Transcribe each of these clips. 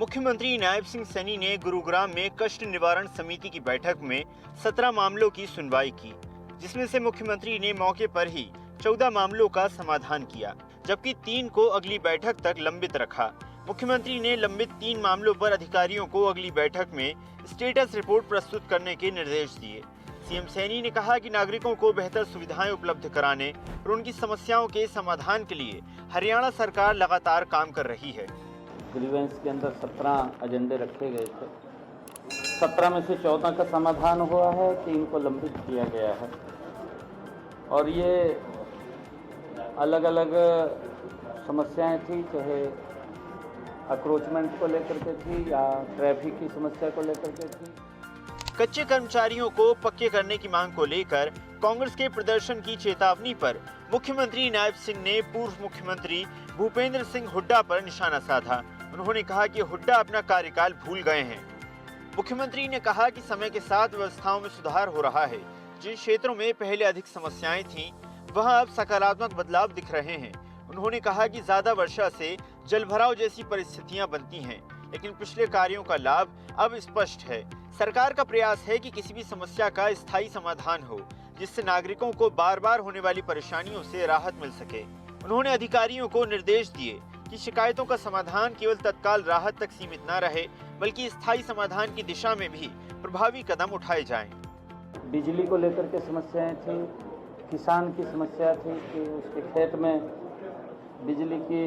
मुख्यमंत्री नायब सिंह सैनी ने गुरुग्राम में कष्ट निवारण समिति की बैठक में 17 मामलों की सुनवाई की, जिसमें से मुख्यमंत्री ने मौके पर ही 14 मामलों का समाधान किया, जबकि 3 को अगली बैठक तक लंबित रखा। मुख्यमंत्री ने लंबित 3 मामलों पर अधिकारियों को अगली बैठक में स्टेटस रिपोर्ट प्रस्तुत करने के निर्देश दिए। सीएम सैनी ने कहा कि नागरिकों को बेहतर सुविधाएं उपलब्ध कराने और उनकी समस्याओं के समाधान के लिए हरियाणा सरकार लगातार काम कर रही है। ग्रीवेंस के अंदर 17 एजेंडे रखे गए थे। 17 में से 14 का समाधान हुआ है, 3 को लंबित किया गया है और ये अलग अलग समस्याएं थी, चाहे अक्रोचमेंट को लेकर के थी या ट्रैफिक की समस्या को लेकर के थी। कच्चे कर्मचारियों को पक्के करने की मांग को लेकर कांग्रेस के प्रदर्शन की चेतावनी पर मुख्यमंत्री नायब सिंह ने पूर्व मुख्यमंत्री भूपेंद्र सिंह हुड्डा पर निशाना साधा। उन्होंने कहा कि हुड्डा अपना कार्यकाल भूल गए हैं। मुख्यमंत्री ने कहा कि समय के साथ व्यवस्थाओं में सुधार हो रहा है। जिन क्षेत्रों में पहले अधिक समस्याएं थीं, वहां अब सकारात्मक बदलाव दिख रहे हैं। उन्होंने कहा कि ज्यादा वर्षा से जलभराव जैसी परिस्थितियां बनती हैं, लेकिन पिछले कार्यों का लाभ अब स्पष्ट है। सरकार का प्रयास है कि किसी भी समस्या का स्थायी समाधान हो, जिससे नागरिकों को बार बार होने वाली परेशानियों से राहत मिल सके। उन्होंने अधिकारियों को निर्देश दिए कि शिकायतों का समाधान केवल तत्काल राहत तक सीमित न रहे, बल्कि स्थायी समाधान की दिशा में भी प्रभावी कदम उठाए जाएं। बिजली को लेकर के समस्याएं थी, किसान की समस्या थी कि उसके खेत में बिजली की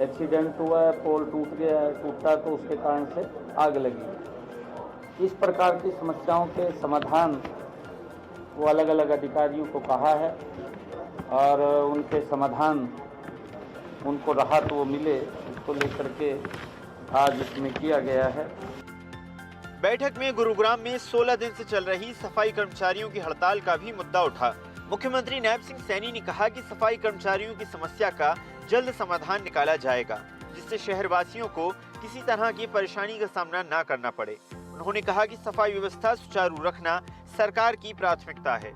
एक्सीडेंट हुआ है, पोल टूटा तो उसके कारण से आग लगी। इस प्रकार की समस्याओं के समाधान वो अलग अलग अधिकारियों को कहा है और उनके समाधान उनको राहत वो मिले, इसको लेकर के आज इसमें किया गया है। बैठक में गुरुग्राम में 16 दिन से चल रही सफाई कर्मचारियों की हड़ताल का भी मुद्दा उठा। मुख्यमंत्री नायब सिंह सैनी ने कहा कि सफाई कर्मचारियों की समस्या का जल्द समाधान निकाला जाएगा, जिससे शहरवासियों को किसी तरह की परेशानी का सामना न करना पड़े। उन्होंने कहा कि सफाई व्यवस्था सुचारू रखना सरकार की प्राथमिकता है।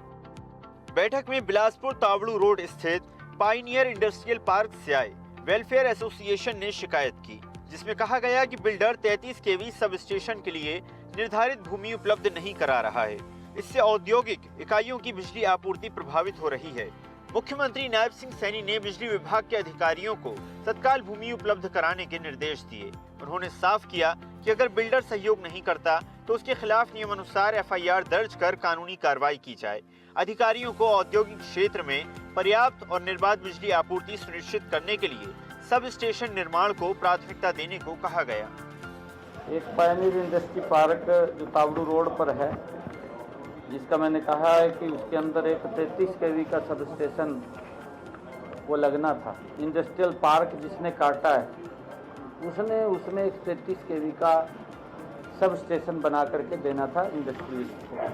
बैठक में बिलासपुर तावड़ू रोड स्थित पाइनियर इंडस्ट्रियल पार्क से आए वेलफेयर एसोसिएशन ने शिकायत की, जिसमें कहा गया कि बिल्डर 33 केवी सब स्टेशन के लिए निर्धारित भूमि उपलब्ध नहीं करा रहा है। इससे औद्योगिक इकाइयों की बिजली आपूर्ति प्रभावित हो रही है। मुख्यमंत्री नायब सिंह सैनी ने बिजली विभाग के अधिकारियों को तत्काल भूमि उपलब्ध कराने के निर्देश दिए। उन्होंने साफ किया कि अगर बिल्डर सहयोग नहीं करता तो उसके खिलाफ नियमानुसार एफआईआर दर्ज कर कानूनी कार्रवाई की जाए। अधिकारियों को औद्योगिक क्षेत्र में पर्याप्त और निर्बाध बिजली आपूर्ति सुनिश्चित करने के लिए सब स्टेशन निर्माण को प्राथमिकता देने को कहा गया। एक पायनियर इंडस्ट्री पार्क जो तावड़ू रोड पर है, जिसका मैंने कहा है कि उसके अंदर एक 33 केवी का सब स्टेशन वो लगना था। इंडस्ट्रियल पार्क जिसने काटा है उसने एक 33 केवी का सब स्टेशन बना करके देना था इंडस्ट्रियलिस्ट को,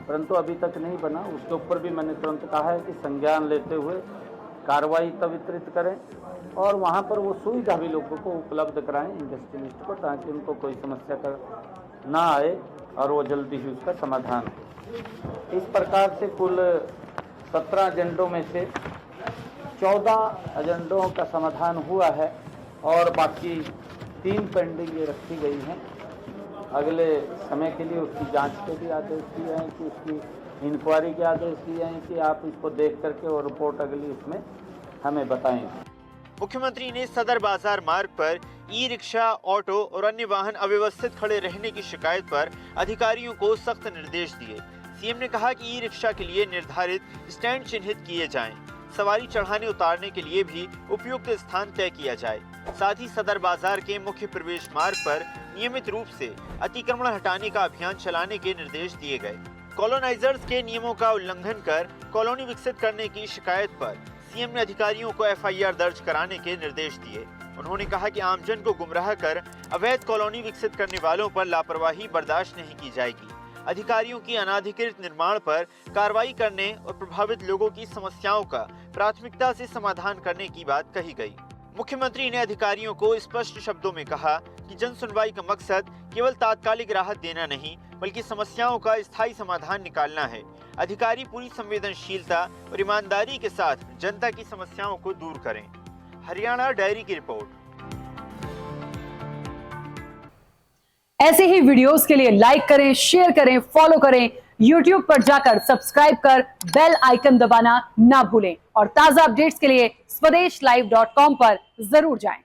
परंतु अभी तक नहीं बना। उसके ऊपर भी मैंने तुरंत कहा है कि संज्ञान लेते हुए कार्रवाई तब वितरित करें और वहाँ पर वो सुविधा भी लोगों को उपलब्ध कराएं इंडस्ट्रियलिस्ट को, ताकि उनको कोई समस्या का ना आए और वो जल्दी ही उसका समाधान। इस प्रकार से कुल 17 एजेंडों में से 14 एजेंडों का समाधान हुआ है और बाकी 3 पेंडिंग ये रखी गई हैं। अगले समय के लिए उसकी जांच के भी आदेश दिए हैं कि उसकी इंक्वायरी के आदेश दिए हैं कि आप इसको देख करके और रिपोर्ट अगली उसमें हमें बताएंगे। मुख्यमंत्री ने सदर बाजार मार्ग पर ई रिक्शा, ऑटो और अन्य वाहन अव्यवस्थित खड़े रहने की शिकायत पर अधिकारियों को सख्त निर्देश दिए। सीएम ने कहा कि ई रिक्शा के लिए निर्धारित स्टैंड चिन्हित किए जाएं, सवारी चढ़ाने उतारने के लिए भी उपयुक्त स्थान तय किया जाए। साथ ही सदर बाजार के मुख्य प्रवेश मार्ग पर नियमित रूप से अतिक्रमण हटाने का अभियान चलाने के निर्देश दिए गए। कॉलोनाइजर्स के नियमों का उल्लंघन कर कॉलोनी विकसित करने की शिकायत पर सीएम ने अधिकारियों को एफआईआर दर्ज कराने के निर्देश दिए। उन्होंने कहा कि आमजन को गुमराह कर अवैध कॉलोनी विकसित करने वालों पर लापरवाही बर्दाश्त नहीं की जाएगी। अधिकारियों की अनाधिकृत निर्माण पर कार्रवाई करने और प्रभावित लोगों की समस्याओं का प्राथमिकता से समाधान करने की बात कही गई। मुख्यमंत्री ने अधिकारियों को स्पष्ट शब्दों में कहा कि जन सुनवाई का मकसद केवल तात्कालिक राहत देना नहीं, बल्कि समस्याओं का स्थायी समाधान निकालना है। अधिकारी पूरी संवेदनशीलता और ईमानदारी के साथ जनता की समस्याओं को दूर करें। हरियाणा डायरी की रिपोर्ट। ऐसे ही वीडियोस के लिए लाइक करें, शेयर करें, फॉलो करें। YouTube पर जाकर सब्सक्राइब कर बेल आइकन दबाना ना भूलें और ताजा अपडेट्स के लिए स्वदेशलाइव.com पर जरूर जाएं।